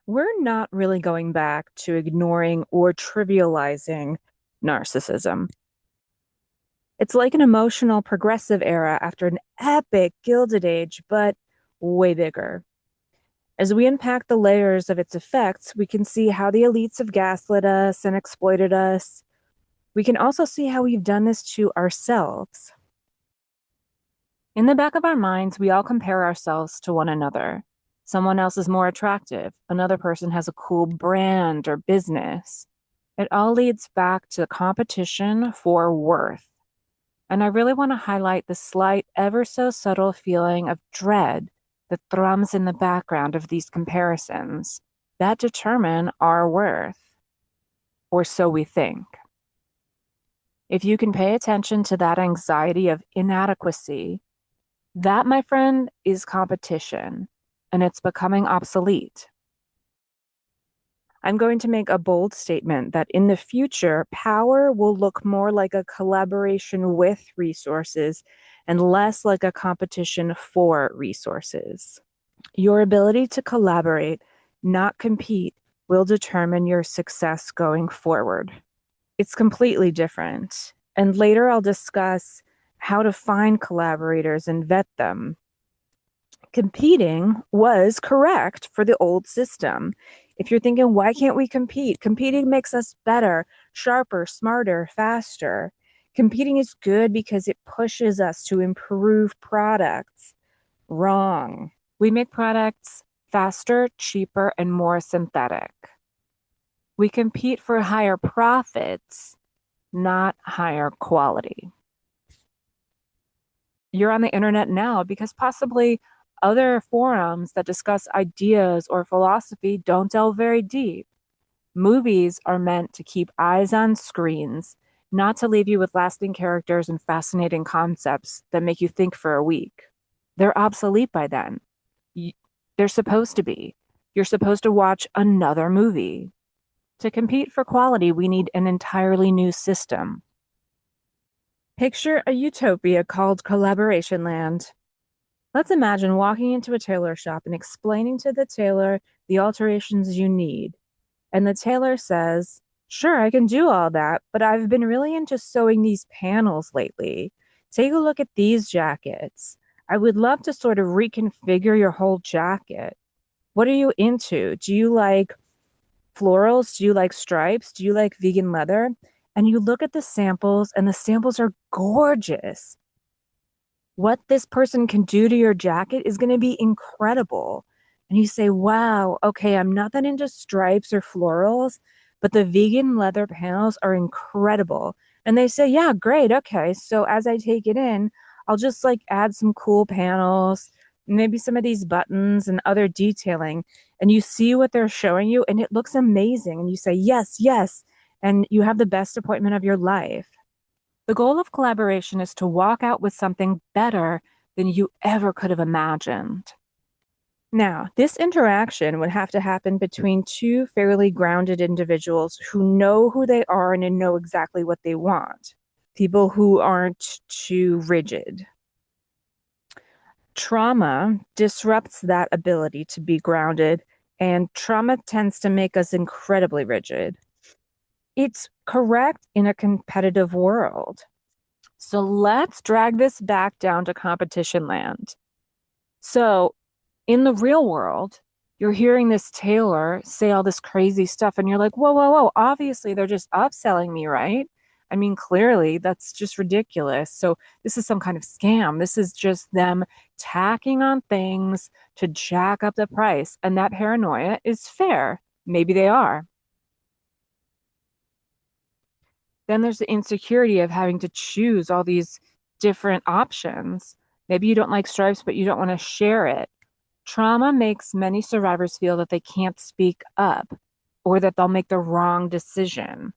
We're not really going back to ignoring or trivializing narcissism. It's like an emotional progressive era after an epic Gilded Age, but way bigger. As we unpack the layers of its effects, we can see how the elites have gaslit us and exploited us. We can also see how we've done this to ourselves. In the back of our minds, we all compare ourselves to one another. Someone else is more attractive. Another person has a cool brand or business. It all leads back to the competition for worth. And I really want to highlight the slight, ever so subtle feeling of dread that thrums in the background of these comparisons that determine our worth, or so we think. If you can pay attention to that anxiety of inadequacy, that, my friend, is competition, and it's becoming obsolete. I'm going to make a bold statement that in the future, power will look more like a collaboration with resources and less like a competition for resources. Your ability to collaborate, not compete, will determine your success going forward. It's completely different. And later I'll discuss how to find collaborators and vet them. Competing was correct for the old system. If you're thinking, why can't we compete? Competing makes us better, sharper, smarter, faster. Competing is good because it pushes us to improve products. Wrong. We make products faster, cheaper, and more synthetic. We compete for higher profits, not higher quality. You're on the internet now because possibly other forums that discuss ideas or philosophy don't delve very deep. Movies are meant to keep eyes on screens, not to leave you with lasting characters and fascinating concepts that make you think for a week. They're obsolete by then. They're supposed to be. You're supposed to watch another movie. To compete for quality, we need an entirely new system. Picture a utopia called Collaboration Land. Let's imagine walking into a tailor shop and explaining to the tailor the alterations you need. And the tailor says, sure, I can do all that, but I've been really into sewing these panels lately. Take a look at these jackets. I would love to sort of reconfigure your whole jacket. What are you into? Do you like florals? Do you like stripes? Do you like vegan leather? And you look at the samples, and the samples are gorgeous. What this person can do to your jacket is going to be incredible. And you say, wow, okay, I'm not that into stripes or florals, but the vegan leather panels are incredible. And they say, yeah, great. Okay. So as I take it in, I'll just like add some cool panels, maybe some of these buttons and other detailing. And you see what they're showing you, and it looks amazing. And you say, yes, yes. And you have the best appointment of your life. The goal of collaboration is to walk out with something better than you ever could have imagined. Now, this interaction would have to happen between two fairly grounded individuals who know who they are and know exactly what they want. People who aren't too rigid. Trauma disrupts that ability to be grounded, and trauma tends to make us incredibly rigid. It's correct in a competitive world. So let's drag this back down to competition land. So in the real world, you're hearing this tailor say all this crazy stuff, and you're like, whoa, whoa, whoa. Obviously, they're just upselling me, right? I mean, clearly, that's just ridiculous. So this is some kind of scam. This is just them tacking on things to jack up the price. And that paranoia is fair. Maybe they are. Then there's the insecurity of having to choose all these different options. Maybe you don't like stripes, but you don't want to share it. Trauma makes many survivors feel that they can't speak up or that they'll make the wrong decision.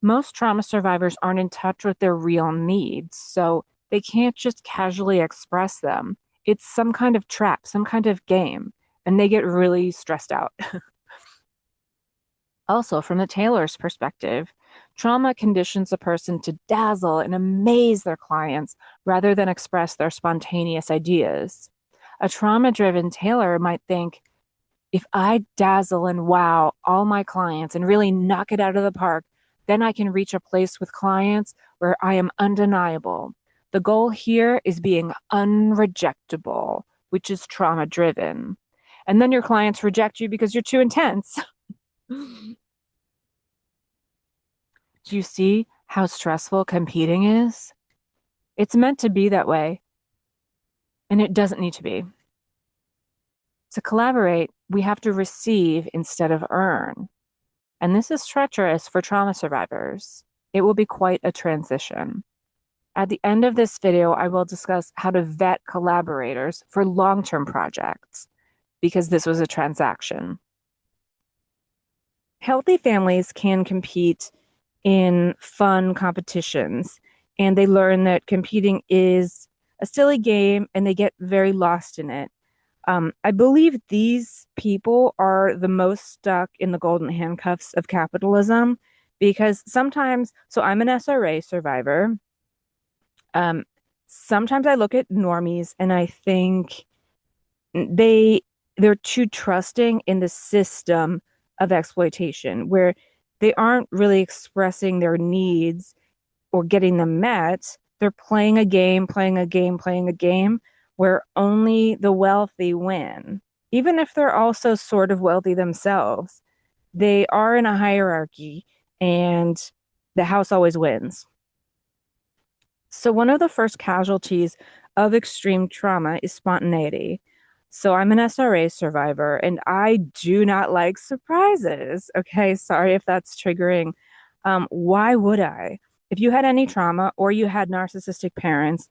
Most trauma survivors aren't in touch with their real needs, so they can't just casually express them. It's some kind of trap, some kind of game, and they get really stressed out. Also, from the tailor's perspective, trauma conditions a person to dazzle and amaze their clients rather than express their spontaneous ideas. A trauma driven tailor might think, If I dazzle and wow all my clients and really knock it out of the park, then I can reach a place with clients where I am undeniable. The goal here is being unrejectable, which is trauma driven. And then your clients reject you because you're too intense. Do you see how stressful competing is? It's meant to be that way, and it doesn't need to be. To collaborate, we have to receive instead of earn. And this is treacherous for trauma survivors. It will be quite a transition. At the end of this video, I will discuss how to vet collaborators for long-term projects, because this was a transaction. Healthy families can compete in fun competitions, and they learn that competing is a silly game and they get very lost in it. I believe these people are the most stuck in the golden handcuffs of capitalism because sometimes, so I'm an SRA survivor. Sometimes I look at normies and I think they they're too trusting in the system of exploitation where they aren't really expressing their needs or getting them met. They're playing a game, playing a game, playing a game where only the wealthy win. Even if they're also sort of wealthy themselves, they are in a hierarchy and the house always wins. So, one of the first casualties of extreme trauma is spontaneity. So, I'm an SRA survivor and I do not like surprises. Okay, sorry if that's triggering. Why would I? If you had any trauma or you had narcissistic parents,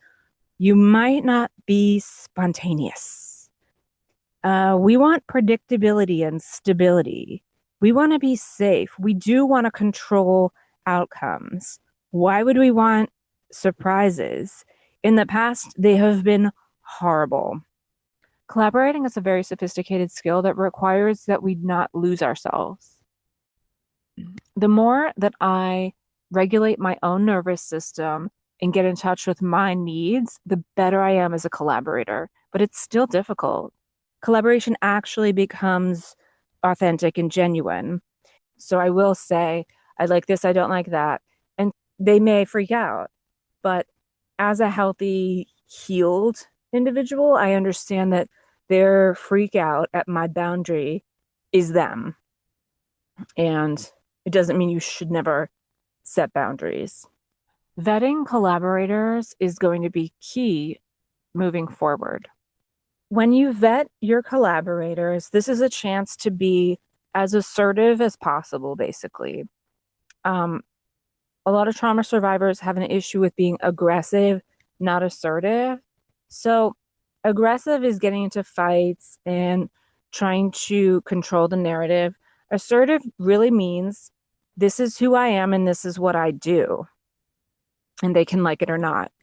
you might not be spontaneous. We want predictability and stability. We want to be safe. We do want to control outcomes. Why would we want surprises? In the past, they have been horrible. Collaborating is a very sophisticated skill that requires that we not lose ourselves. The more that I regulate my own nervous system and get in touch with my needs, the better I am as a collaborator. But it's still difficult. Collaboration actually becomes authentic and genuine. So I will say, I like this, I don't like that. And they may freak out. But as a healthy, healed individual, I understand that their freak out at my boundary is them. And it doesn't mean you should never set boundaries. Vetting collaborators is going to be key moving forward. When you vet your collaborators, this is a chance to be as assertive as possible, basically. A lot of trauma survivors have an issue with being aggressive, not assertive. So, aggressive is getting into fights and trying to control the narrative. Assertive really means this is who I am and this is what I do. And they can like it or not.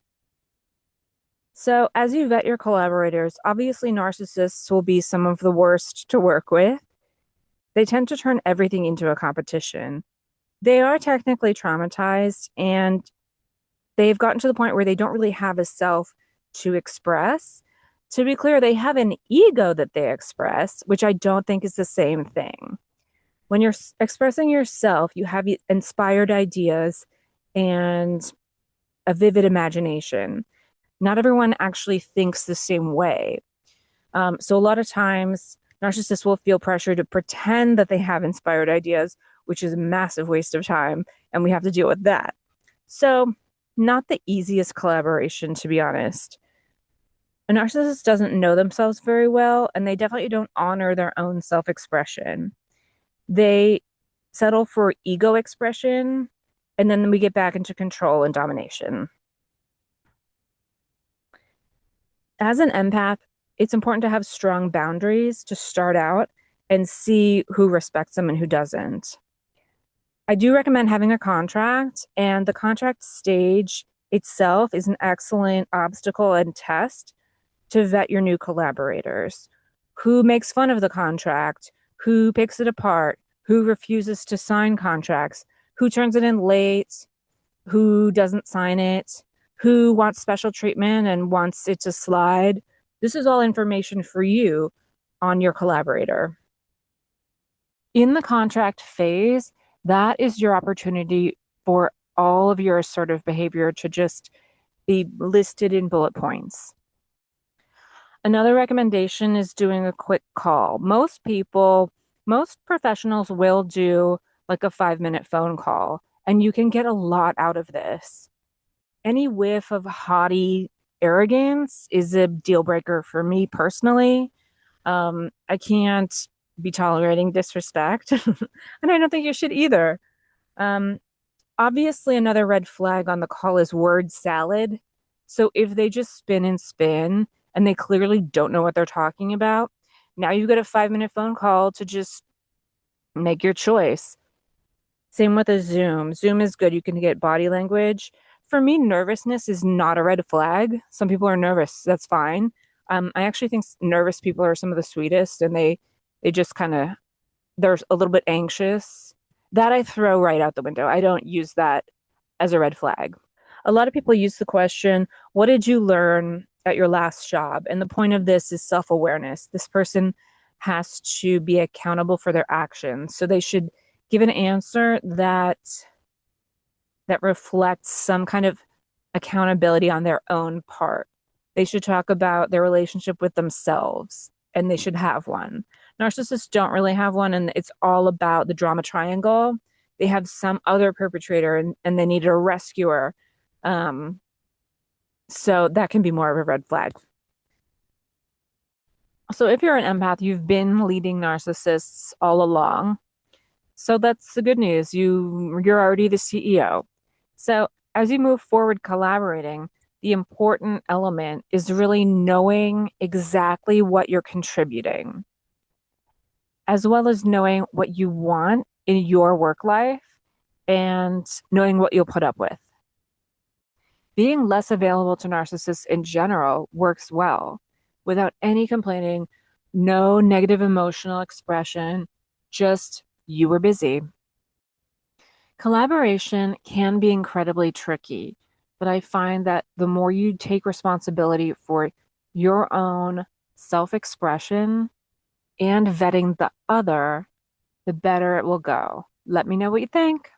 So, as you vet your collaborators, obviously narcissists will be some of the worst to work with. They tend to turn everything into a competition. They are technically traumatized and they've gotten to the point where they don't really have a self to express. To be clear, they have an ego that they express, which I don't think is the same thing. When you're expressing yourself, you have inspired ideas and a vivid imagination. Not everyone actually thinks the same way. So a lot of times, narcissists will feel pressure to pretend that they have inspired ideas, which is a massive waste of time, and we have to deal with that. So, not the easiest collaboration, to be honest. A narcissist doesn't know themselves very well, and they definitely don't honor their own self-expression. They settle for ego expression, and then we get back into control and domination. As an empath, it's important to have strong boundaries to start out and see who respects them and who doesn't. I do recommend having a contract, and the contract stage itself is an excellent obstacle and test to vet your new collaborators. Who makes fun of the contract? Who picks it apart? Who refuses to sign contracts? Who turns it in late? Who doesn't sign it? Who wants special treatment and wants it to slide? This is all information for you on your collaborator. In the contract phase, that is your opportunity for all of your assertive behavior to just be listed in bullet points. Another recommendation is doing a quick call. Most professionals will do like a 5-minute phone call, and you can get a lot out of this. Any whiff of haughty arrogance is a deal breaker for me personally. I can't be tolerating disrespect, and I don't think you should either. Um, Obviously, another red flag on the call is word salad. So if they just spin and spin and they clearly don't know what they're talking about, now you get a 5-minute phone call to just make your choice. Same with a Zoom. Zoom is good. You can get body language. For me, nervousness is not a red flag. Some people are nervous. That's fine. I actually think nervous people are some of the sweetest, and they just kind of they're a little bit anxious. That I throw right out the window. I don't use that as a red flag. A lot of people use the question, what did you learn at your last job? And the point of this is self-awareness. This person has to be accountable for their actions. So they should give an answer that reflects some kind of accountability on their own part. They should talk about their relationship with themselves, and they should have one. Narcissists don't really have one, and it's all about the drama triangle. They have some other perpetrator, and they need a rescuer. Um, so that can be more of a red flag. So if you're an empath, you've been leading narcissists all along. So that's the good news. You're already the CEO. So as you move forward collaborating, the important element is really knowing exactly what you're contributing, as well as knowing what you want in your work life and knowing what you'll put up with. Being less available to narcissists in general works well without any complaining, no negative emotional expression, just you were busy. Collaboration can be incredibly tricky, but I find that the more you take responsibility for your own self-expression and vetting the other, the better it will go. Let me know what you think.